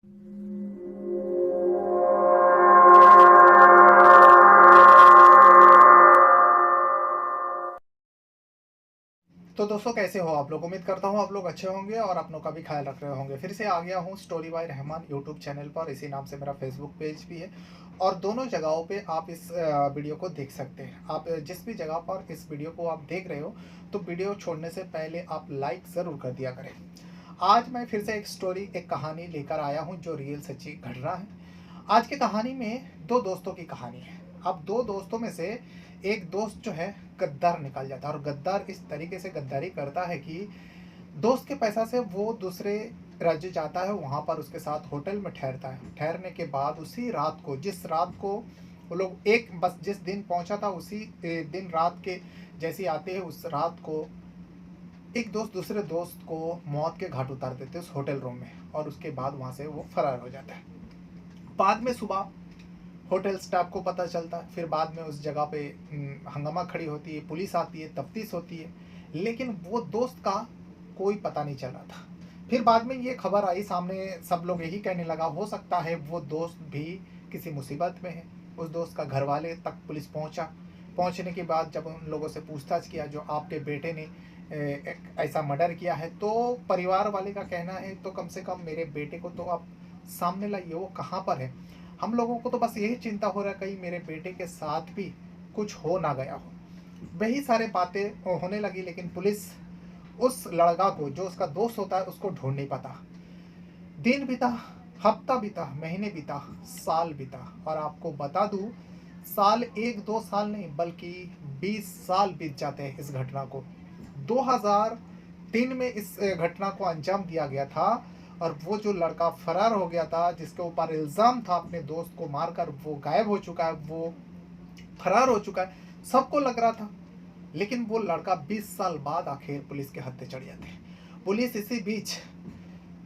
तो दोस्तों, कैसे हो आप लोग? उम्मीद करता हूँ आप लोग अच्छे होंगे और अपनों का भी ख्याल रख रहे होंगे। फिर से आ गया हूँ story by Rahman YouTube channel पर। इसी नाम से मेरा फेसबुक पेज भी है और दोनों जगहों पे आप इस वीडियो को देख सकते हैं। आप जिस भी जगह पर इस वीडियो को आप देख रहे हो, तो वीडियो छोड़ने से पहले आप लाइक ज़रूर कर दिया करें। आज मैं फिर से एक कहानी लेकर आया हूँ जो रियल सच्ची घटना है। आज की कहानी में दो दोस्तों की कहानी है। अब दो दोस्तों में से एक दोस्त जो है गद्दार निकल जाता है, और गद्दार इस तरीके से गद्दारी करता है कि दोस्त के पैसा से वो दूसरे राज्य जाता है, वहाँ पर उसके साथ होटल में ठहरता है। ठहरने के बाद उसी रात को, जिस रात को वो लोग एक बस जिस दिन पहुंचा था, उसी दिन रात के जैसे आते हैं, उस रात को एक दोस्त दूसरे दोस्त को मौत के घाट उतार देते उस होटल रूम में, और उसके बाद वहाँ से वो फरार हो जाता है। बाद में सुबह होटल स्टाफ को पता चलता है, फिर बाद में उस जगह पे हंगामा खड़ी होती है, पुलिस आती है, तफ्तीश होती है, लेकिन वो दोस्त का कोई पता नहीं चल रहा था। फिर बाद में ये खबर आई सामने, सब लोग यही कहने लगा हो सकता है वो दोस्त भी किसी मुसीबत में है। उस दोस्त का घर वाले तक पुलिस पहुंचा। पहुंचने के बाद जब उन लोगों से पूछताछ किया, जो आपके बेटे ने एक ऐसा मर्डर किया है, तो परिवार वाले का कहना है तो कम से कम मेरे बेटे को तो आप सामने लाइए, वो कहाँ पर है। हम लोगों को तो बस यही चिंता हो रहा है कहीं मेरे बेटे के साथ भी कुछ हो ना गया हो। वही सारे बातें होने लगी, लेकिन पुलिस उस लड़का को, जो उसका दोस्त होता है, उसको ढूंढ नहीं पाता। दिन बीता, हफ्ता बीता, महीने बीता, साल बीता, और आपको बता दूं, साल एक दो साल नहीं बल्कि 20 साल बीत जाते हैं इस घटना को। 2003 में इस घटना को अंजाम दिया गया था, और वो जो लड़का फरार हो गया था, जिसके ऊपर इल्ज़ाम था अपने दोस्त को मारकर, वो गायब हो चुका है, वो फरार हो चुका है, सबको लग रहा था। लेकिन वो लड़का 20 साल बाद आखिर पुलिस के हत्थे चढ़ जाते हैं। पुलिस इसी बीच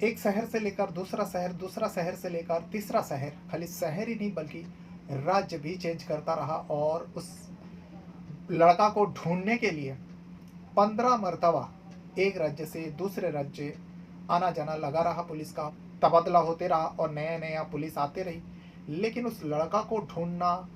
एक शहर से लेकर दूसरा शहर, दूसरा शहर से लेकर तीसरा शहर, खाली शहर ही नहीं बल्कि राज्य भी चेंज करता रहा, और उस लड़का को ढूंढने के लिए 15 मरतबा एक राज्य से दूसरे राज्य आना जाना लगा रहा पुलिस का। तबादला होते रहा और नया नया पुलिस आते रही, लेकिन उस लड़का को ढूंढना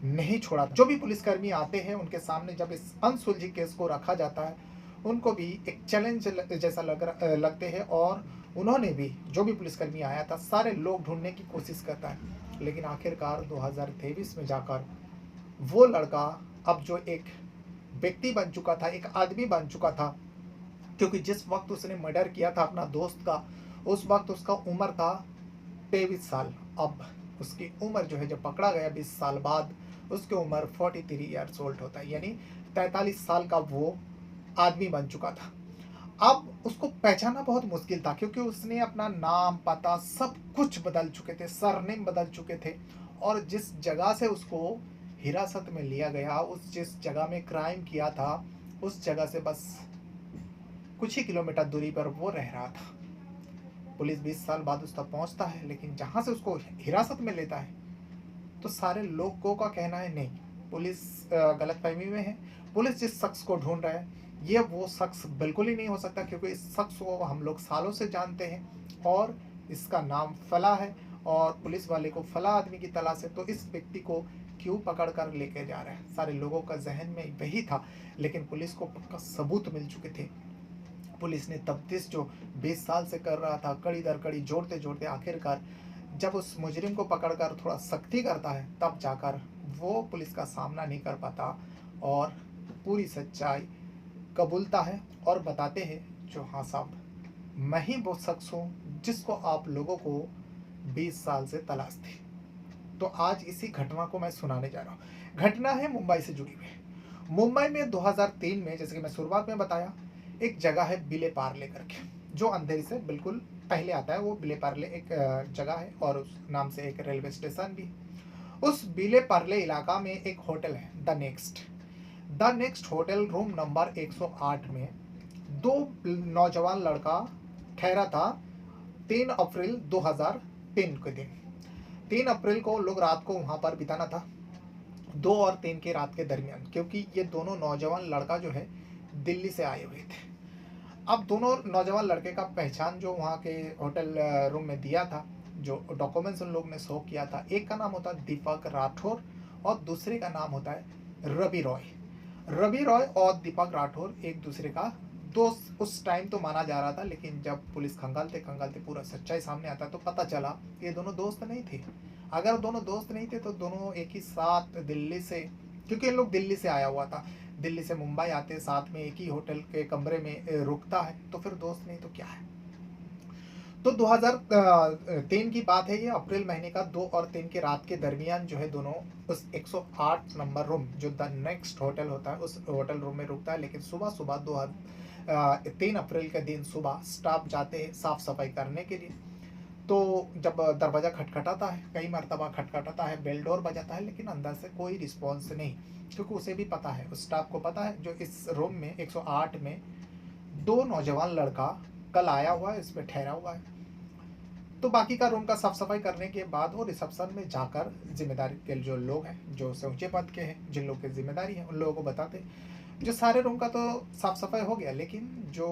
नहीं छोड़ा। जो भी पुलिसकर्मी आते हैं, उनके सामने जब इस अनसुलझी केस को रखा जाता है, उनको भी एक चैलेंज जैसा लगते हैं, और उन्होंने भी, जो भी पुलिसकर्मी आया था, सारे लोग ढूंढने की कोशिश करता है। लेकिन आखिरकार 2023 में जाकर वो लड़का, अब जो एक व्यक्ति बन चुका था, एक आदमी बन चुका था, क्योंकि जिस वक्त उसने मर्डर किया था अपना दोस्त का, उस वक्त उसका उम्र था 23 साल। अब उसकी उम्र जो है, जब पकड़ा गया 20 साल बाद, उसकी उम्र 43 ईयर्स ओल्ड होता है, यानी 43 साल का वो आदमी बन चुका था। अब उसको पहचानना बहुत मुश्किल था, क्योंकि उसने अपना नाम, पता, सब कुछ बदल चुके थे, सरनेम बदल चुके थे, और जिस जगह से उसको हिरासत में लिया गया, उस जिस जगह में क्राइम किया था, उस जगह से बस कुछ ही किलोमीटर दूरी पर वो रह रहा था। पुलिस 20 साल बाद उस तक पहुंचता है, लेकिन जहां से उसको हिरासत में लेता है, तो सारे लोगों का कहना है नहीं, पुलिस गलतफहमी में है। पुलिस जिस शख्स को ढूंढ रहा है, ये वो शख्स बिल्कुल ही नहीं हो सकता, क्योंकि इस शख्स को हम लोग सालों से जानते हैं, और इसका नाम फला है, और पुलिस वाले को फला आदमी की तलाश है, तो इस व्यक्ति को क्यों पकड़ कर लेके जा रहे हैं। सारे लोगों का जहन में वही था, लेकिन पुलिस को पक्का सबूत मिल चुके थे। पुलिस ने तफ्तीश जो 20 साल से कर रहा था, कड़ी दर कड़ी जोड़ते जोड़ते आखिरकार जब उस मुजरिम को पकड़कर थोड़ा सख्ती करता है, तब जाकर वो पुलिस का सामना नहीं कर पाता, और पूरी सच्चाई कबूलता है, और बताते हैं जो, हाँ साहब, मैं ही वो शख्स हूँ जिसको आप लोगों को 20 साल से तलाश थी। तो आज इसी घटना को मैं सुनाने जा रहा हूँ। घटना है मुंबई से जुड़ी हुई। मुंबई में 2003 में, जैसे कि मैं शुरुआत में बताया, एक जगह है विले पार्ले करके, जो अंधेरी से बिल्कुल पहले आता है। वो विले पार्ले एक जगह है, और उस नाम से एक रेलवे स्टेशन भी। उस विले पार्ले इलाका में एक होटल है, the next hotel, room number 108 में दो नौजवान लड़का ठहरा था। 3 अप्रैल 2003 के दिन, 3 अप्रैल को लोग रात को वहां पर बिताना था, 2 और 3 के रात के दरमियान, क्योंकि ये दोनों नौजवान लड़का जो है दिल्ली से आए हुए थे। अब दोनों नौजवान लड़के का पहचान जो वहाँ के होटल रूम में दिया था, जो डॉक्यूमेंट्स उन लोग ने शो किया था, एक का नाम होता है दीपक राठौर और दूसरे का नाम होता है रवि रॉय। रवि रॉय और दीपक राठौर एक दूसरे का दोस्त उस टाइम तो माना जा रहा था, लेकिन जब पुलिस खंगालते खंगालते पूरा सच्चाई सामने आता तो पता चला ये दोनों दोस्त नहीं थे। अगर दोनों दोस्त नहीं थे तो दोनों एक ही साथ दिल्ली से, क्योंकि इन लोग दिल्ली से आया हुआ था, दिल्ली से मुंबई आते साथ में एक ही होटल के कमरे में रुकता है, तो फिर दोस्त नहीं तो क्या है। तो 2003 की बात है, ये अप्रैल महीने का 2 और 3 के रात के दरमियान जो है दोनों उस 108 नंबर रूम जो द नेक्स्ट होटल होता है उस होटल रूम में रुकता है। लेकिन सुबह सुबह 3 अप्रैल के दिन सुबह स्टाफ जाते हैं साफ सफाई करने के लिए। तो जब दरवाज़ा खटखटाता है, कई मरतबा खटखटाता है, बेल डोर बजाता है, लेकिन अंदर से कोई रिस्पॉन्स नहीं, क्योंकि उसे भी पता है, उस स्टाफ को पता है जो इस रूम में 108 में 2 नौजवान लड़का कल आया हुआ है, इसमें ठहरा हुआ है। तो बाकी का रूम का साफ सफाई करने के बाद वो रिसेप्शन में जाकर जिम्मेदारी के जो लोग हैं, जो से ऊंचे पद के हैं, जिन लोग की जिम्मेदारी है, उन लोगों को बताते जो सारे रूम का तो साफ सफाई हो गया, लेकिन जो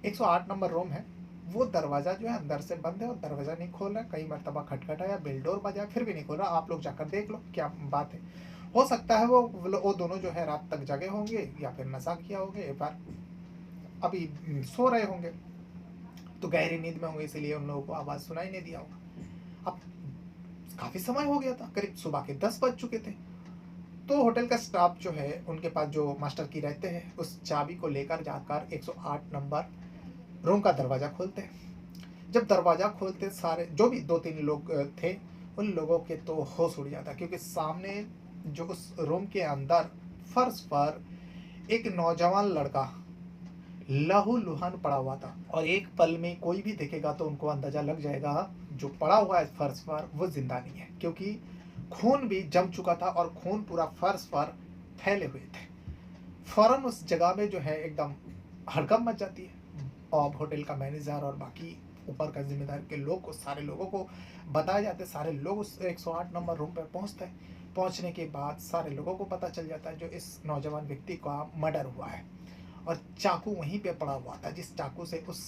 108 नंबर रूम है वो दरवाज़ा जो है अंदर से बंद है और दरवाज़ा नहीं खोल रहा है। कई मरतबा खटखटाया, बेल डोर बजा, फिर भी नहीं खोल रहा। आप लोग जाकर देख लो क्या बात है। हो सकता है वो दोनों जो है रात तक जगे होंगे या फिर नशा किया होंगे, एक बार अभी सो रहे होंगे, तो गहरी नींद में होंगे, इसीलिए उन लोगों को आवाज़ सुनाई नहीं दिया होगा। अब काफ़ी समय हो गया था, करीब सुबह के 10 बज चुके थे। तो होटल का स्टाफ जो है उनके पास जो मास्टर की रहते हैं, उस चाबी को लेकर जाकर 108 नंबर रूम का दरवाज़ा खोलते हैं। जब दरवाज़ा खोलते सारे जो भी 2-3 लोग थे, उन लोगों के तो होश उड़ जाता, क्योंकि सामने जो उस रूम के अंदर फर्श पर एक नौजवान लड़का लहूलुहान पड़ा हुआ था। और एक पल में कोई भी देखेगा तो उनको अंदाजा लग जाएगा जो पड़ा हुआ है फर्श पर वो जिंदा नहीं है, क्योंकि खून भी जम चुका था और खून पूरा फर्श पर फैले हुए थे। फौरन उस जगह में जो है एकदम हड़कंप मच जाती है, और होटल का मैनेजर और बाकी ऊपर का जिम्मेदार के लोग को, सारे लोगों को बताया जाते, सारे लोग उस 108 नंबर रूम पर पहुंचते हैं। पहुंचने के बाद सारे लोगों को पता चल जाता है जो इस नौजवान व्यक्ति का मर्डर हुआ है, और चाकू वहीं पे पड़ा हुआ था जिस चाकू से उस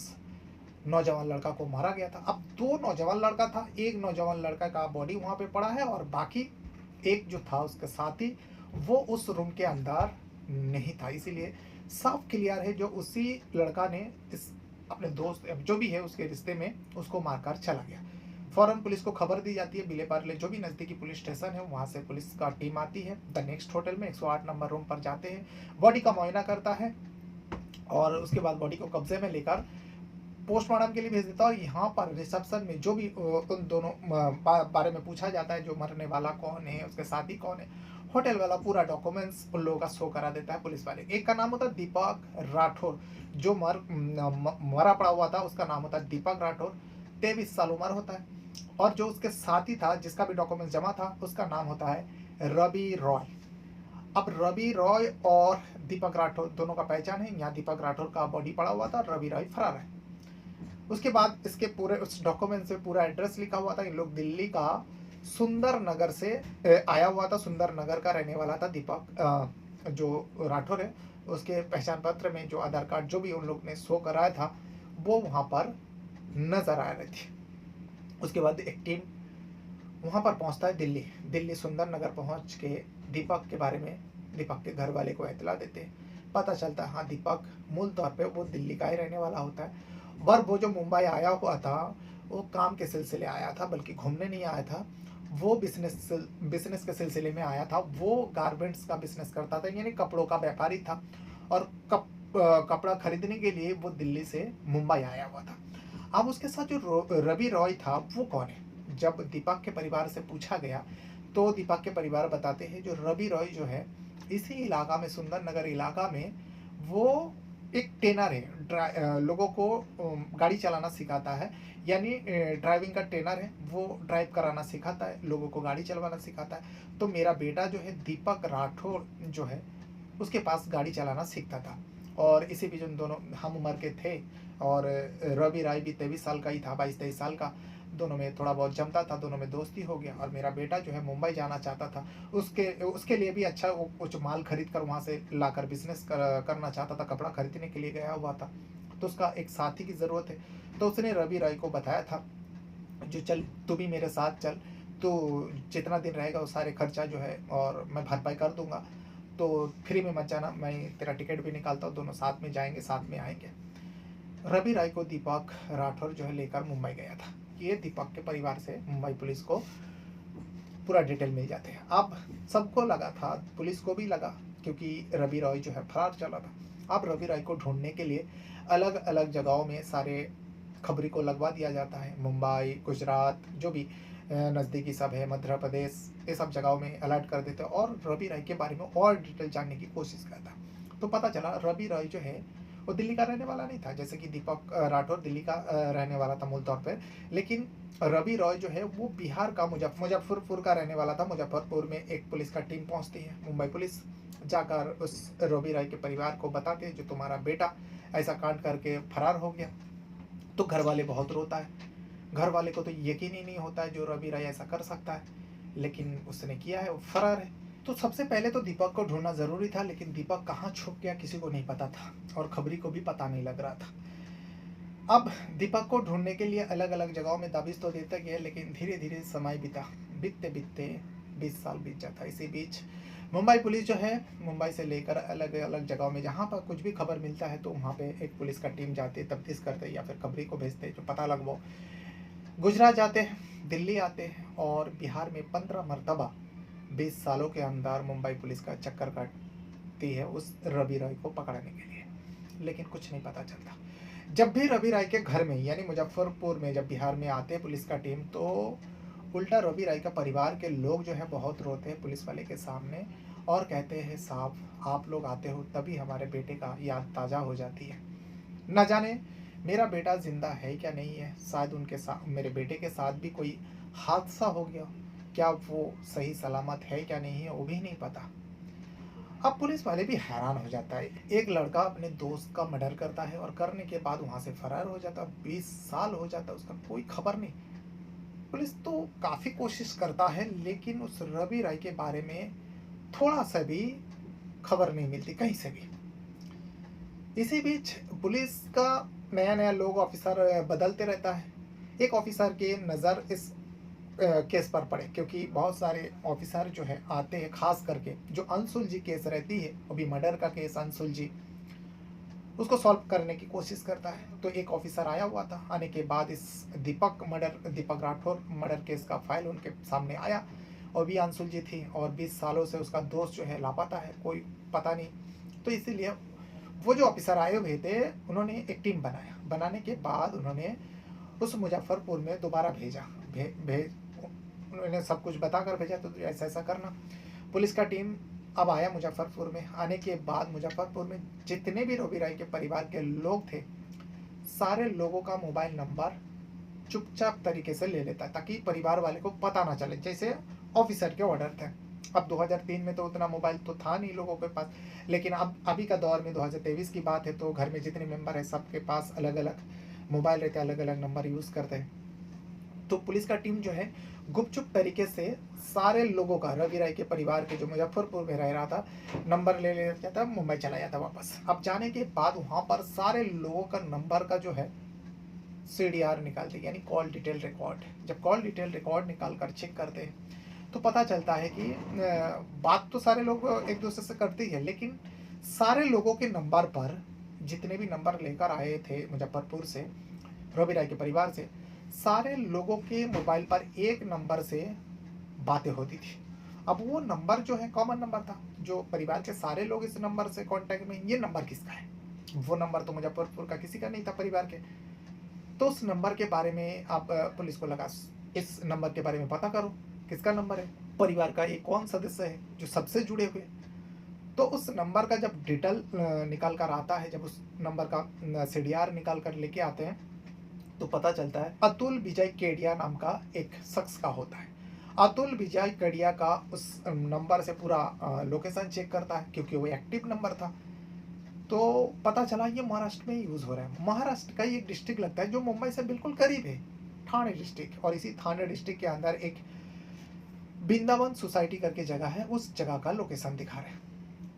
नौजवान लड़का को मारा गया था। अब 2 नौजवान लड़का था, एक नौजवान लड़का का बॉडी वहाँ पे पड़ा है और बाकी एक जो था उसके साथी वो उस रूम के अंदर नहीं था। इसीलिए साफ क्लियर है जो उसी लड़का ने इस अपने दोस्त जो भी है उसके रिश्ते में उसको मारकर चला गया। फौरन पुलिस को खबर दी जाती है, बिले पार्ले जो भी नज़दीकी पुलिस स्टेशन है वहाँ से पुलिस का टीम आती है, द नेक्स्ट होटल में 108 नंबर रूम पर जाते हैं, बॉडी का मुआयना करता है और उसके बाद बॉडी को कब्जे में लेकर पोस्टमार्टम के लिए भेज देता है। और यहाँ पर रिसेप्शन में जो भी उन दोनों बारे में पूछा जाता है, जो मरने वाला कौन है, उसके साथी कौन है, होटल वाला पूरा डॉक्यूमेंट्स उन लोगों का शो करा देता है पुलिस वाले। एक का नाम होता है दीपक राठौर, जो मरा पड़ा हुआ था उसका नाम होता है दीपक राठौर, 23 साल उम्र होता है। और जो उसके साथी था जिसका भी डॉक्यूमेंट्स जमा था उसका नाम होता है रवि रॉय। अब रवि रॉय और दीपक राठौर दोनों का पहचान है, यहाँ दीपक राठौर का बॉडी पड़ा हुआ था, रवि रॉय फरार है। उसके बाद इसके पूरे उस डॉक्यूमेंट से पूरा एड्रेस लिखा हुआ था। इन लोग दिल्ली का सुंदर नगर से आया हुआ था, सुंदर नगर का रहने वाला था दीपक जो राठौर है। उसके पहचान पत्र में जो आधार कार्ड जो भी उन लोग ने शो कराया था वो वहाँ पर नजर आ रही थी। उसके बाद एक टीम वहाँ पर पहुँचता है दिल्ली। दिल्ली सुंदर नगर पहुँच के दीपक के बारे में दीपक के घर वाले को इत्तला देते हैं। पता चलता है हाँ दीपक मूल तौर पे वो दिल्ली का ही रहने वाला होता है, पर वो जो मुंबई आया हुआ था वो काम के सिलसिले आया था, बल्कि घूमने नहीं आया था, वो बिजनेस के सिलसिले में आया था। वो गारमेंट्स का बिजनेस करता था, यानी कपड़ों का व्यापारी था, और कपड़ा खरीदने के लिए वो दिल्ली से मुंबई आया हुआ था। अब उसके साथ जो रवि रॉय था वो कौन है, जब दीपक के परिवार से पूछा गया तो दीपक के परिवार बताते हैं जो रवि रॉय जो है इसी इलाका में, सुंदर नगर इलाका में वो एक ट्रेनर है, लोगों को गाड़ी चलाना सिखाता है, यानी ड्राइविंग का ट्रेनर है, वो ड्राइव कराना सिखाता है, लोगों को गाड़ी चलवाना सिखाता है। तो मेरा बेटा जो है दीपक राठौर जो है उसके पास गाड़ी चलाना सीखता था, और इसी बीच उन दोनों हम उम्र के थे, और रवि राय भी 23 साल का ही था, 22-23 साल का। दोनों में थोड़ा बहुत जमता था, दोनों में दोस्ती हो गया। और मेरा बेटा जो है मुंबई जाना चाहता था, उसके लिए भी अच्छा वो कुछ माल खरीद कर वहाँ से लाकर बिजनेस करना चाहता था, कपड़ा खरीदने के लिए गया हुआ था। तो उसका एक साथी की ज़रूरत है, तो उसने रवि राय को बताया था जो चल तू भी मेरे साथ चल, तो जितना दिन रहेगा वो सारे खर्चा जो है और मैं भरपाई कर दूंगा, तो फ्री में मत जाना, मैं तेरा टिकट भी निकालता हूँ, दोनों साथ में जाएंगे, साथ में आएंगे। रवि राय को दीपक राठौर जो है लेकर मुंबई गया था। ये दीपक के परिवार से मुंबई पुलिस को पूरा डिटेल मिल जाते हैं। अब सबको लगा था, पुलिस को भी लगा, क्योंकि रवि रॉय जो है फरार चला था। अब रवि रॉय को ढूंढने के लिए अलग अलग जगहों में सारे खबरी को लगवा दिया जाता है। मुंबई, गुजरात, जो भी नज़दीकी सब है, मध्य प्रदेश, ये सब जगहों में अलर्ट कर देते हैं और रवि रॉय के बारे में और डिटेल जानने की कोशिश करता। तो पता चला रवि रॉय जो है वो दिल्ली का रहने वाला नहीं था, जैसे कि दीपक राठौर दिल्ली का रहने वाला था मूल तौर पर, लेकिन रवि रॉय जो है वो बिहार का मुजफ्फरपुर का रहने वाला था। मुजफ्फरपुर में एक पुलिस का टीम पहुंचती है, मुंबई पुलिस जाकर उस रवि रॉय के परिवार को बताते हैं जो तुम्हारा बेटा ऐसा कांड करके फरार हो गया। तो घर वाले बहुत रोता है, घर वाले को तो यकीन ही नहीं होता है जो रवि रॉय ऐसा कर सकता है, लेकिन उसने किया है, वो फरार है। तो सबसे पहले तो दीपक को ढूंढना जरूरी था, लेकिन दीपक कहाँ छुप गया किसी को नहीं पता था और खबरी को भी पता नहीं लग रहा था। अब दीपक को ढूंढने के लिए अलग अलग जगहों में दबिश तो देते गए, लेकिन धीरे धीरे समय बीतते बीतते 20 साल बीत जाता। इसी बीच मुंबई पुलिस जो है मुंबई से लेकर अलग अलग जगहों में जहाँ पर कुछ भी खबर मिलता है तो वहाँ पे एक पुलिस का टीम जाती है, तफ्तीश करते हैं या फिर खबरी को भेजते हैं जो पता लगवाओ। गुजरात जाते हैं, दिल्ली आते हैं और बिहार में 15 मरतबा 20 सालों के अंदर मुंबई पुलिस का चक्कर काटती है उस रवि रॉय को पकड़ने के लिए, लेकिन कुछ नहीं पता चलता। जब भी रवि राय के घर में यानी मुजफ्फरपुर में जब बिहार में आते हैं पुलिस का टीम, तो उल्टा रवि राय का परिवार के लोग जो है बहुत रोते हैं पुलिस वाले के सामने और कहते हैं साहब आप लोग आते हो तभी हमारे बेटे का याद ताज़ा हो जाती है। न जाने मेरा बेटा जिंदा है क्या नहीं है, शायद उनके साथ मेरे बेटे के साथ भी कोई हादसा हो गया, क्या वो सही सलामत है क्या नहीं है वो भी नहीं पता। अब पुलिस वाले भी हैरान हो जाता है, एक लड़का अपने दोस्त का मर्डर करता है और करने के बाद वहां से फरार हो जाता, 20 साल हो जाता, उसका कोई खबर नहीं। पुलिस तो काफी कोशिश करता है लेकिन उस रवि राय के बारे में थोड़ा सा भी खबर नहीं मिलती कहीं से भी। इसी बीच पुलिस का नया नया लोग ऑफिसर बदलते रहता है। एक ऑफिसर की नज़र इस केस पर पड़े, क्योंकि बहुत सारे ऑफिसर जो है आते हैं, खास करके जो अनसुलझी केस रहती है, वो भी मर्डर का केस अनसुलझी, उसको सॉल्व करने की कोशिश करता है। तो एक ऑफिसर आया हुआ था, आने के बाद इस दीपक राठौर मर्डर केस का फाइल उनके सामने आया और भी अनसुलझी थी और 20 सालों से उसका दोस्त जो है लापता है, कोई पता नहीं। तो इसीलिए वो जो ऑफिसर आए हुए थे उन्होंने एक टीम बनाया, बनाने के बाद उन्होंने उस मुजफ्फरपुर में दोबारा भेजा, भेज उन्होंने सब कुछ बताकर भेजा तो ऐसा ऐसा करना। पुलिस का टीम अब आया मुजफ्फरपुर में, आने के बाद मुजफ्फरपुर में जितने भी रवि राय के परिवार के लोग थे सारे लोगों का मोबाइल नंबर चुपचाप तरीके से ले लेता ताकि परिवार वाले को पता ना चले, जैसे ऑफिसर के ऑर्डर थे। अब 2003 में तो उतना मोबाइल तो था नहीं लोगों के पास, लेकिन अब अभी का दौर में 2023 की बात है तो घर में जितने मेंबर है सबके पास अलग अलग मोबाइल रहते हैं, अलग अलग नंबर यूज़ करते हैं। तो पुलिस का टीम जो है गुपचुप तरीके से सारे लोगों का, रवि राय के परिवार के जो मुजफ्फरपुर में रह रहा था, नंबर ले लेता था, मुंबई चला जाता वापस। अब जाने के बाद वहाँ पर सारे लोगों का नंबर का जो है CDR निकालते यानी कॉल डिटेल रिकॉर्ड। जब कॉल डिटेल रिकॉर्ड निकाल कर चेक करते हैं तो पता चलता है कि बात तो सारे लोग एक दूसरे से करते ही है, लेकिन सारे लोगों के नंबर पर, जितने भी नंबर लेकर आए थे मुजफ्फरपुर से रवि राय के परिवार से, सारे लोगों के मोबाइल पर एक नंबर से बातें होती थी। अब वो नंबर जो है कॉमन नंबर था, जो परिवार के सारे लोग इस नंबर से कांटेक्ट में, ये नंबर किसका है? वो नंबर तो मुजफ्फरपुर का किसी का नहीं था परिवार के। तो उस नंबर के बारे में आप पुलिस को लगा इस नंबर के बारे में पता करो किसका नंबर है, परिवार का एक कौन सदस्य है जो सबसे जुड़े हुए। तो उस नंबर का जब डिटेल निकाल कर आता है, जब उस नंबर का CDR निकाल कर लेके आते हैं तो पता चलता है अतुल विजय केडिया नाम का एक शख्स का होता है। अतुल विजय केडिया का उस नंबर से पूरा लोकेशन चेक करता है क्योंकि वो एक्टिव नंबर था। तो पता चला ये महाराष्ट्र में यूज़ हो रहा है। महाराष्ट्र का एक डिस्ट्रिक्ट लगता है जो मुंबई से बिल्कुल करीब है, ठाणे डिस्ट्रिक्ट, और इसी ठाणे डिस्ट्रिक्ट के अंदर एक वृंदावन सोसाइटी करके जगह है, उस जगह का लोकेशन दिखा रहे हैं।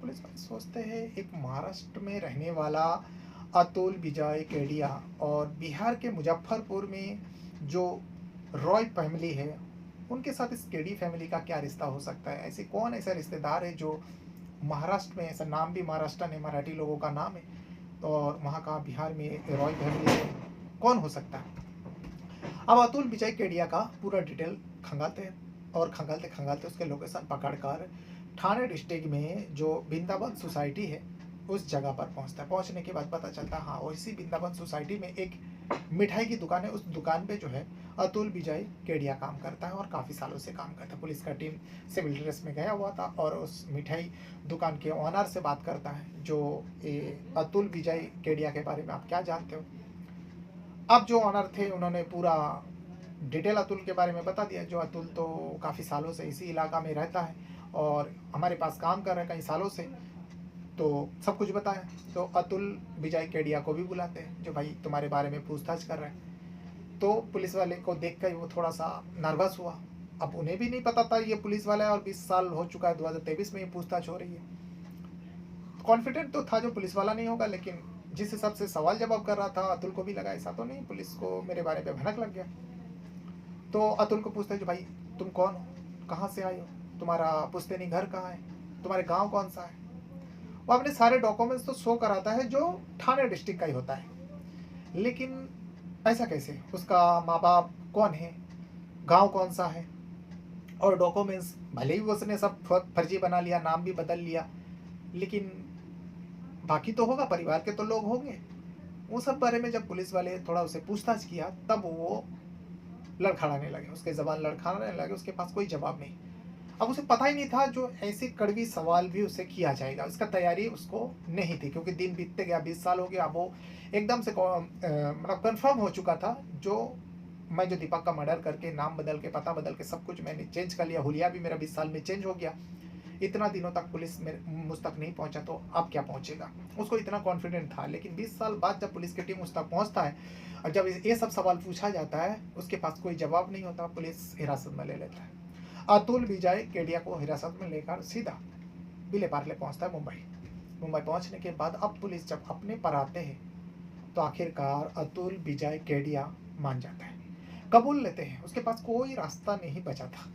पुलिस वाले सोचते हैं एक महाराष्ट्र में रहने वाला अतुल विजय केडिया और बिहार के मुजफ्फरपुर में जो रॉय फैमिली है, उनके साथ इस केडी फैमिली का क्या रिश्ता हो सकता है? ऐसे कौन ऐसा रिश्तेदार है जो महाराष्ट्र में, ऐसा नाम भी महाराष्ट्र ने मराठी लोगों का नाम है, तो और वहाँ का बिहार में रॉय फैमिली है, कौन हो सकता है? अब अतुल विजय केडिया का पूरा डिटेल खंगालते हैं और खंगालते खंगालते उसके लोकेशन पकड़कर ठाणे डिस्ट्रिक्ट में जो वृंदावन सोसाइटी है उस जगह पर पहुंचता है। पहुंचने के बाद पता चलता है हाँ इसी वृंदावन सोसाइटी में एक मिठाई की दुकान है, उस दुकान पे जो है अतुल विजय केडिया काम करता है और काफ़ी सालों से काम करता है। पुलिस का टीम सिविल ड्रेस में गया हुआ था और उस मिठाई दुकान के ओनर से बात करता है, जो अतुल विजय केडिया के बारे में आप क्या जानते हो? अब जो ऑनर थे उन्होंने पूरा डिटेल अतुल के बारे में बता दिया। जो अतुल तो काफ़ी सालों से इसी इलाका में रहता है और हमारे पास काम कर रहा है कई सालों से, तो सब कुछ बताया। तो अतुल विजय केडिया को भी बुलाते हैं, जो भाई तुम्हारे बारे में पूछताछ कर रहे हैं। तो पुलिस वाले को देख कर वो थोड़ा सा नर्वस हुआ। अब उन्हें भी नहीं पता था ये पुलिस वाला है और 20 साल हो चुका है, 2023 में ये पूछताछ हो रही है। कॉन्फिडेंट तो था जो पुलिस वाला नहीं होगा, लेकिन जिस हिसाब से सवाल जवाब कर रहा था अतुल को भी लगा ऐसा तो नहीं पुलिस को मेरे बारे में भनक लग गया। तो अतुल को पूछते जो भाई तुम कौन हो, कहाँ से आए हो, तुम्हारा पुश्तैनी घर कहाँ है, तुम्हारे गांव कौन सा है। वो अपने सारे डॉक्यूमेंट्स तो शो कराता है जो ठाणे डिस्ट्रिक्ट का ही होता है, लेकिन ऐसा कैसे, उसका माँ बाप कौन है, गांव कौन सा है, और डॉक्यूमेंट्स भले ही उसने सब फर्जी बना लिया, नाम भी बदल लिया, लेकिन बाकी तो होगा, परिवार के तो लोग होंगे। वो सब बारे में जब पुलिस वाले थोड़ा उसे पूछताछ किया तब वो लड़खड़ाने लगे, उसके जबान लड़खड़ाने लगे, उसके पास कोई जवाब नहीं। अब उसे पता ही नहीं था जो ऐसी कड़वी सवाल भी उसे किया जाएगा, उसका तैयारी उसको नहीं थी, क्योंकि दिन बीतते गया, 20 साल हो गया। अब वो एकदम से मतलब कंफर्म हो चुका था जो मैं जो दीपक का मर्डर करके नाम बदल के पता बदल के सब कुछ मैंने चेंज कर लिया, हुलिया भी मेरा 20 साल में चेंज हो गया, इतना दिनों तक पुलिस में मुझ तक नहीं पहुंचा तो अब क्या पहुंचेगा, उसको इतना कॉन्फिडेंट था। लेकिन 20 साल बाद जब पुलिस की टीम उस तक पहुंचता है और जब ये सब सवाल पूछा जाता है उसके पास कोई जवाब नहीं होता, पुलिस हिरासत में ले लेता है। अतुल विजय केडिया को हिरासत में लेकर सीधा विले पार्ले पहुंचता है मुंबई। मुंबई पहुंचने के बाद अब पुलिस जब अपने पर आते हैं तो आखिरकार अतुल विजय केडिया मान जाता है, कबूल लेते हैं, उसके पास कोई रास्ता नहीं बचा था।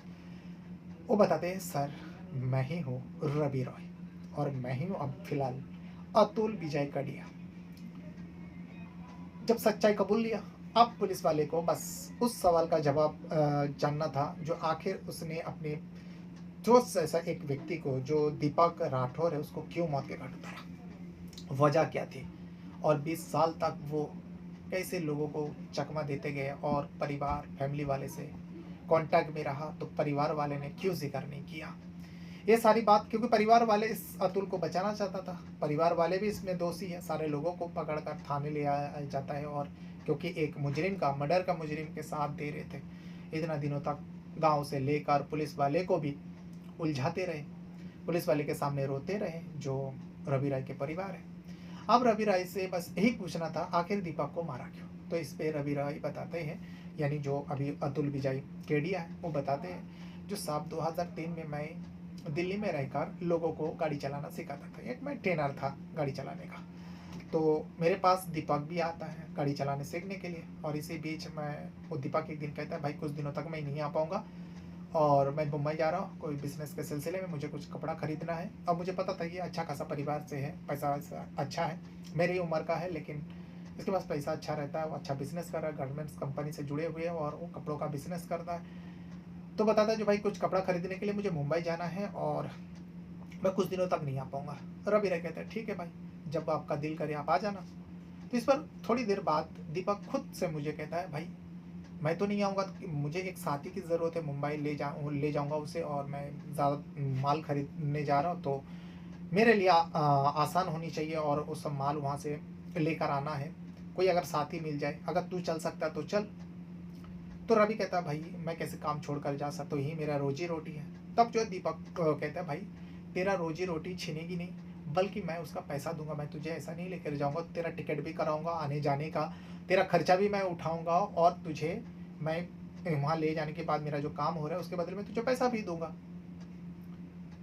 वो बताते हैं सर मैं ही हूँ रवि रॉय और मैं ही हूँ अब फिलहाल अतुल विजय केडिया। जब सच्चाई कबूल लिया अब पुलिस वाले को बस उस सवाल का जवाब जानना था, जो आखिर उसने अपने दोस्त जैसा एक व्यक्ति को जो दीपक राठौर है उसको क्यों मौत के घाट उतारा, वजह क्या थी, और 20 साल तक वो कैसे लोगों को चकमा देते गए और परिवार फैमिली वाले से कांटेक्ट में रहा तो परिवार वाले ने क्यों जिक्र नहीं किया। ये सारी बात क्योंकि परिवार वाले इस अतुल को बचाना चाहता था, परिवार वाले भी इसमें दोषी है, सारे लोगों को पकड़कर थाने ले आया जाता है और क्योंकि एक मुजरिम का मर्डर का मुजरिम के साथ दे रहे थे, इतना दिनों तक गांव से लेकर पुलिस वाले को भी उलझाते रहे, पुलिस वाले के सामने रोते रहे जो रवि राय के परिवार है। अब रवि राय से बस यही पूछना था आखिर दीपक को मारा क्यों, तो इस पे रवि राय बताते हैं, यानी जो अभी अतुल विजय केडिया है वो बताते हैं जो साहब 2003 में मैं दिल्ली में रहकर लोगों को गाड़ी चलाना सिखाता था, एक मैं ट्रेनर था गाड़ी चलाने का, तो मेरे पास दीपक भी आता है गाड़ी चलाने सीखने के लिए। और इसी बीच मैं वो दीपक एक दिन कहता है भाई कुछ दिनों तक मैं नहीं आ पाऊँगा और मैं मुंबई जा रहा हूँ कोई बिजनेस के सिलसिले में, मुझे कुछ कपड़ा खरीदना है। अब मुझे पता था ये अच्छा खासा परिवार से है, पैसा अच्छा है, मेरी उम्र का है, लेकिन इसके पास पैसा अच्छा रहता है, वो अच्छा बिजनेस कर रहा है, गारमेंट्स कंपनी से जुड़े हुए हैं और वो कपड़ों का बिजनेस करता है। तो बताता है जो भाई कुछ कपड़ा खरीदने के लिए मुझे मुंबई जाना है और मैं कुछ दिनों तक नहीं आ पाऊँगा। रवि राय कहता है ठीक है भाई, जब आपका दिल करे आप आ जाना। तो इस पर थोड़ी देर बाद दीपक खुद से मुझे कहता है भाई मैं तो नहीं आऊँगा, मुझे एक साथी की ज़रूरत है, मुंबई ले जाऊँगा उसे और मैं ज़्यादा माल खरीदने जा रहा हूँ, तो मेरे लिए आसान होनी चाहिए और उस सब माल वहाँ से लेकर आना है, कोई अगर साथी मिल जाए, अगर तू चल सकता तो चल। तो रवि कहता है भाई मैं कैसे काम छोड़कर जा सकता हूँ, यही मेरा रोजी रोटी है। तब जो दीपक कहता है भाई तेरा रोजी रोटी छिनेगी नहीं, बल्कि मैं उसका पैसा दूंगा, मैं तुझे ऐसा नहीं लेकर जाऊंगा, तेरा टिकट भी कराऊंगा आने जाने का, तेरा खर्चा भी मैं उठाऊंगा और तुझे मैं वहाँ ले जाने के बाद मेरा जो काम हो रहा है उसके बदले में तुझे पैसा भी दूंगा।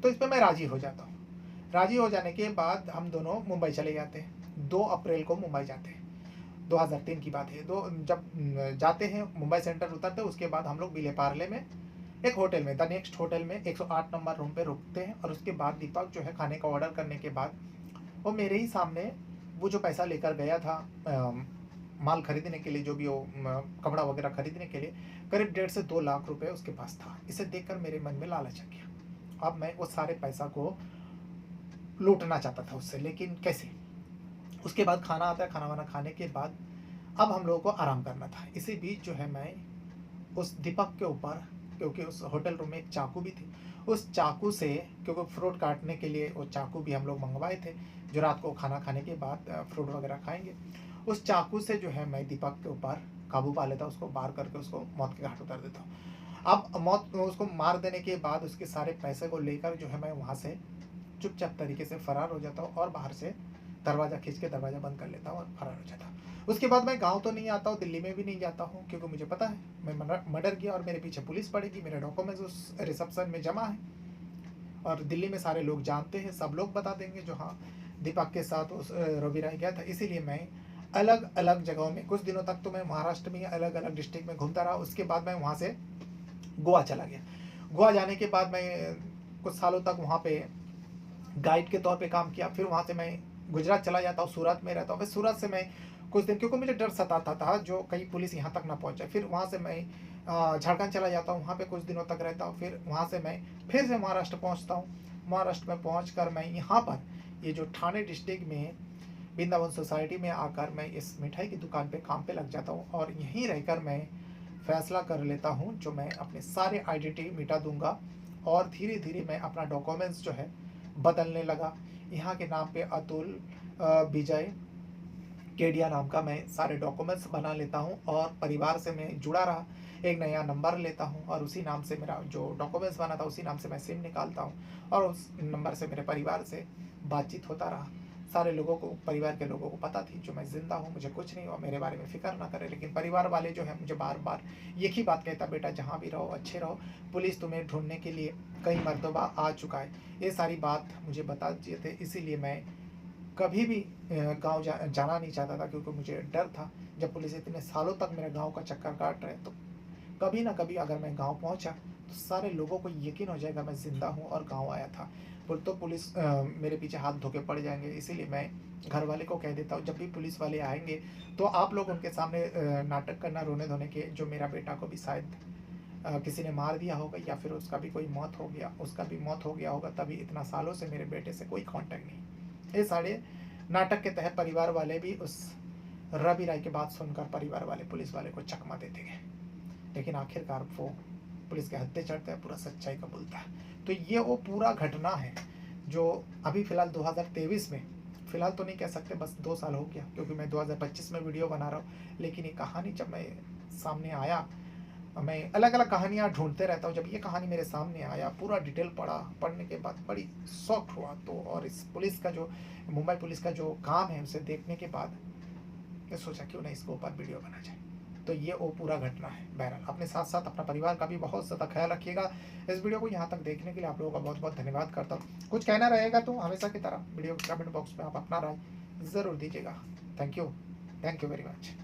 तो इस पर मैं राजी हो जाता हूँ। राजी हो जाने के बाद हम दोनों मुंबई चले जाते हैं, 2 अप्रैल को मुंबई जाते हैं। 2003 की बात है। जब जाते हैं मुंबई सेंट्रल उतरते हैं, उसके बाद हम लोग विले पार्ले में एक होटल में, द नेक्स्ट होटल में 108 नंबर रूम पे रुकते हैं। और उसके बाद दीपक जो है खाने का ऑर्डर करने के बाद वो मेरे ही सामने वो जो पैसा लेकर गया था माल खरीदने के लिए, जो भी वो कपड़ा वगैरह खरीदने के लिए, करीब 1.5 से 2 लाख रुपए उसके पास था। इसे देखकर मेरे मन में लालच आ गया। अब मैं वो सारे पैसा को लूटना चाहता था उससे, लेकिन कैसे। उसके बाद खाना आता है, खाना वाना खाने के बाद अब हम लोगों को आराम करना था। इसी बीच जो है मैं उस दीपक के ऊपर, क्योंकि उस होटल रूम में एक चाकू भी थी, उस चाकू से, क्योंकि फ्रूट काटने के लिए वो चाकू भी हम लोग मंगवाए थे, जो रात को खाना खाने के बाद फ्रूट वगैरह खाएंगे, उस चाकू से जो है मैं दीपक के ऊपर काबू पा लेता, उसको बार करके उसको मौत के घाट उतार देता हूँ। अब मौत उसको मार देने के बाद उसके सारे पैसे को लेकर जो है मैं वहाँ से चुपचाप तरीके से फरार हो जाता हूँ और बाहर से दरवाज़ा खींच के दरवाज़ा बंद कर लेता हूँ और फरार हो जाता हूँ। उसके बाद मैं गांव तो नहीं आता हूँ, दिल्ली में भी नहीं जाता हूँ, क्योंकि मुझे पता है मैं मर्डर किया और मेरे पीछे पुलिस पड़ेगी, मेरे डॉक्यूमेंट्स उस रिसेप्शन में जमा है और दिल्ली में सारे लोग जानते हैं, सब लोग बता देंगे जो हाँ दीपक के साथ उस रवि राय गया था। इसीलिए मैं अलग अलग जगहों में, कुछ दिनों तक तो मैं महाराष्ट्र में अलग अलग डिस्ट्रिक्ट में घूमता रहा। उसके बाद मैं वहाँ से गोवा चला गया। गोवा जाने के बाद मैं कुछ सालों तक वहाँ पे गाइड के तौर पे काम किया। फिर वहाँ से मैं गुजरात चला जाता हूँ, सूरत में रहता हूँ। फिर सूरत से मैं कुछ दिन, क्योंकि मुझे डर सताता था जो कहीं पुलिस यहाँ तक ना पहुँचे, फिर वहाँ से मैं झारखंड चला जाता हूँ, वहाँ पे कुछ दिनों तक रहता हूँ। फिर वहाँ से मैं फिर से महाराष्ट्र पहुँचता हूँ। महाराष्ट्र में पहुँच कर मैं यहाँ पर ये जो ठाणे डिस्ट्रिक्ट में वृंदावन सोसाइटी में आकर मैं इस मिठाई की दुकान पे काम पे लग जाता हूँ और यहीं रहकर मैं फैसला कर लेता हूँ जो मैं अपने सारे आइडेंटिटी मिटा दूंगा और धीरे धीरे मैं अपना डॉक्यूमेंट्स जो है बदलने लगा। यहाँ के नाम पे अतुल विजय केडिया नाम का मैं सारे डॉक्यूमेंट्स बना लेता हूँ और परिवार से मैं जुड़ा रहा। एक नया नंबर लेता हूँ और उसी नाम से मेरा जो डॉक्यूमेंट्स बना था उसी नाम से मैं सिम निकालता हूँ और उस नंबर से मेरे परिवार से बातचीत होता रहा। सारे लोगों को, परिवार के लोगों को पता थी जो मैं जिंदा हूँ, मुझे कुछ नहीं हुआ, मेरे बारे में फिक्र ना करे। लेकिन परिवार वाले जो है मुझे बार बार एक ही बात कहता, बेटा जहाँ भी रहो अच्छे रहो, पुलिस तुम्हें ढूंढने के लिए कई मरतबा आ चुका है, ये सारी बात मुझे बता दिए थे। इसीलिए मैं कभी भी गांव जाना नहीं चाहता था, क्योंकि मुझे डर था जब पुलिस इतने सालों तक मेरे गांव का चक्कर काट रहे, तो कभी ना कभी अगर मैं गांव पहुंचा तो सारे लोगों को यकीन हो जाएगा मैं जिंदा हूं और गांव आया था। तो पुलिस मेरे पीछे हाथ धो के पड़ जाएंगे। इसीलिए मैं घर वाले को कह देता हूँ जब भी पुलिस वाले आएंगे तो आप लोग उनके सामने नाटक करना, रोने धोने के, जो मेरा बेटा को भी शायद किसी ने मार दिया होगा या फिर उसका भी कोई मौत हो गया, उसका भी मौत हो गया होगा, तभी इतना सालों से मेरे बेटे से कोई कांटेक्ट नहीं। ये सारे नाटक के तहत परिवार वाले भी उस रवि राय की बात सुनकर परिवार वाले पुलिस वाले को चकमा देते गए, लेकिन आखिरकार वो पुलिस के हत्थे चढ़ता है, पूरा सच्चाई कबूलता है। तो ये वो पूरा घटना है जो अभी फिलहाल 2023 में, फिलहाल तो नहीं कह सकते, बस 2 साल हो गया, क्योंकि मैं 2025 में वीडियो बना रहा हूँ। लेकिन ये कहानी जब मैं सामने आया, मैं अलग अलग कहानियाँ ढूंढते रहता हूँ, जब ये कहानी मेरे सामने आया, पूरा डिटेल पढ़ा, पढ़ने के बाद बड़ी शॉक हुआ। तो और इस पुलिस का जो, मुंबई पुलिस का जो काम है उसे देखने के बाद मैं सोचा क्यों नहीं इसको ऊपर वीडियो बना जाए। तो ये वो पूरा घटना है। बहरहाल अपने साथ साथ अपना परिवार का भी बहुत ज़्यादा ख्याल रखिएगा। इस वीडियो को यहाँ तक देखने के लिए आप लोगों का बहुत बहुत धन्यवाद करता हूँ। कुछ कहना रहेगा तो हमेशा की तरह वीडियो कमेंट बॉक्स में आप अपना राय ज़रूर दीजिएगा। Thank you very much.